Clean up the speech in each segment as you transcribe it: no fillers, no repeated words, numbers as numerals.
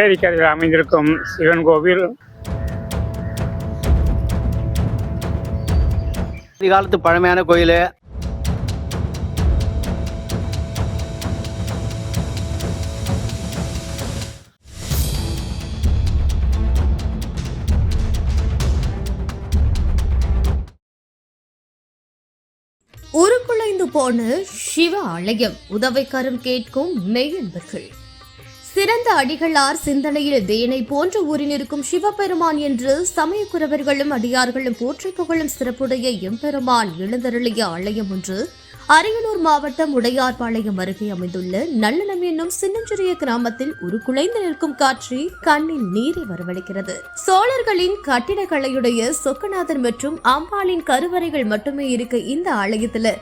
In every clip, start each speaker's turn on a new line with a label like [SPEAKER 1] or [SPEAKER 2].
[SPEAKER 1] ஏரிக்கரையில் அமைந்திருக்கும் சிவன் கோவில்
[SPEAKER 2] காலத்து பழமையான கோயில்.
[SPEAKER 3] உருக்குலைந்து போன சிவ ஆலயம் உதவிக்கரம் கேட்கும் மெய்யன்பர்கள். சிறந்த அடிகளார் சிந்தனையில் தேனை போன்ற ஊரில் இருக்கும் சிவபெருமான் என்று சமயக்குறவர்களும் அடியார்களும் போற்றி புகழும் சிறப்புடைய எம்பெருமான் எழுந்தருளிய ஆலயம் ஒன்று அரியலூர் மாவட்டம் உடையார்பாளையம் அருகே அமைந்துள்ள நல்லனம் என்னும் சின்னஞ்சிறிய கிராமத்தில் உருக்குலைந்து நிற்கும் காட்சி கண்ணில் நீரை வரவழைக்கிறது. சோழர்களின் கட்டிடக்கலையுடைய சொக்கநாதர் மற்றும் அம்பாளின் கருவறைகள் மட்டுமே இருக்க இந்த ஆலயத்துல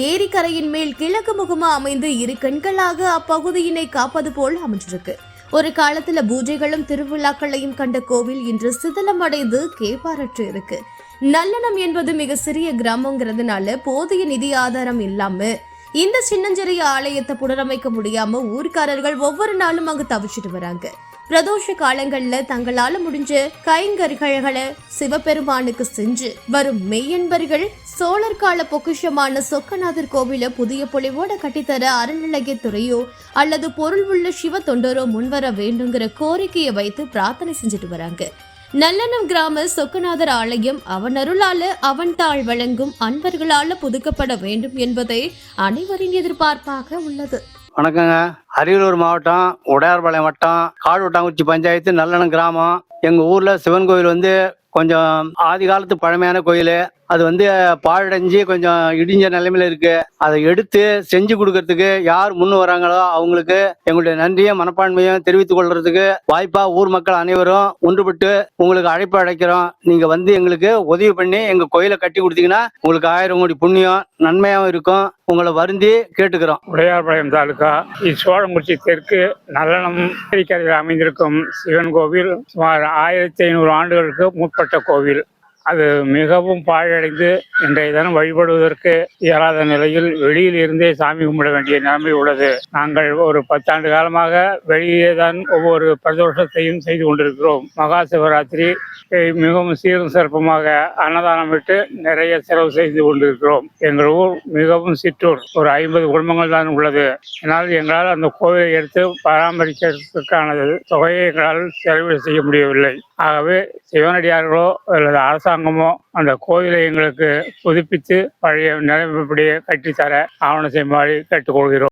[SPEAKER 3] ஏரிக்கரையின் மேல் கிழக்கு முகமா அமைந்து இரு கண்களாக அப்பகுதியினை காப்பது போல் அமைஞ்சிருக்கு. ஒரு காலத்துல பூஜைகளும் திருவிழாக்களையும் கண்ட கோவில் இன்று சிதிலமடைந்து கேப்பாரற்று இருக்கு. நல்லனம் என்பது மிக சிறிய கிராமங்கிறதுனால போதிய நிதி ஆதாரம் இல்லாம இந்த சின்னஞ்சிறிய ஆலயத்தை புனரமைக்க முடியாம ஊர்க்காரர்கள் ஒவ்வொரு நாளும் அங்கு தவிச்சிட்டு வராங்க. பிரதோஷ காலங்கள்ல தங்களால முடிஞ்ச கைங்கரிகளை சிவபெருமானுக்கு செஞ்சு வரும் மெய்யன்பர்கள் சோழர் கால பொக்கிஷமான சொக்கநாதர் கோவில புதிய பொலிவோட கட்டித்தர அறநிலையத்துறையோ அல்லது பொருள் உள்ள சிவ தொண்டரோ முன்வர வேண்டுங்கிற கோரிக்கையை வைத்து பிரார்த்தனை செஞ்சுட்டு வராங்க. நல்லனம் கிராம சொக்கநாதர் ஆலயம் அவன் அருளால அவன் தாழ் வழங்கும் அன்பர்களால புதுக்கப்பட வேண்டும் என்பதே அனைவரின் எதிர்பார்ப்பாக உள்ளது.
[SPEAKER 2] வணக்கங்க. அரியலூர் மாவட்டம் உடையார்பாளையம் வட்டம் காடுவட்டாங்குச்சி பஞ்சாயத்து நல்லனம் கிராமம். எங்க ஊர்ல சிவன் கோவில் கொஞ்சம் ஆதி காலத்து பழமையான கோயில். அது பாழடைஞ்சு கொஞ்சம் இடிஞ்ச நிலைமையில இருக்கு. அதை எடுத்து செஞ்சு கொடுக்கறதுக்கு யார் முன்னு வராங்களோ அவங்களுக்கு எங்களுடைய நன்றியும் மனப்பான்மையும் தெரிவித்துக் கொள்றதுக்கு வாய்ப்பா ஊர் மக்கள் அனைவரும் ஒன்றுபட்டு உங்களுக்கு அழைப்பு அழைக்கிறோம். நீங்க எங்களுக்கு உதவி பண்ணி எங்க கோயிலை கட்டி கொடுத்தீங்கன்னா உங்களுக்கு 1000 கோடி புண்ணியம் நன்மையாகவும் இருக்கும். உங்களை வருந்தி கேட்டுக்கிறோம்.
[SPEAKER 1] உடையார்பாளையம் தாலுகா சோழங்குறிச்சி தெற்கு நல்லனம் ஏரிக்கரையில் அமைந்திருக்கும் சிவன் கோவில் சுமார் 1500 ஆண்டுகளுக்கு முற்பட்ட கோவில். அது மிகவும் பாழடைந்து இன்றைய தினம் வழிபடுவதற்கு இயலாத நிலையில் வெளியில் இருந்தே சாமி கும்பிட வேண்டிய நிலைமை உள்ளது. நாங்கள் ஒரு 10 ஆண்டு காலமாக வெளியே தான் ஒவ்வொரு பிரதோஷத்தையும் செய்து கொண்டிருக்கிறோம். மகா சிவராத்திரி மிகவும் சீரும் சிறப்புமாக அன்னதானம் விட்டு நிறைய செலவு செய்து கொண்டிருக்கிறோம். எங்கள் ஊர் மிகவும் சிற்றூர், ஒரு 50 குடும்பங்கள் தான் உள்ளது. அதனால் எங்களால் அந்த கோவிலை எடுத்து பராமரிக்கிறதுக்கான தொகையை எங்களால் செலவு செய்ய முடியவில்லை. ஆகவே சிவனடியார்களோ அல்லது அரசாங்கமோ அந்த கோயிலை எங்களுக்கு புதுப்பித்து பழைய நிலைமைப்படியே கட்டித்தர ஆவணம் செய்யுமாறு கேட்டுக்கொள்கிறோம்.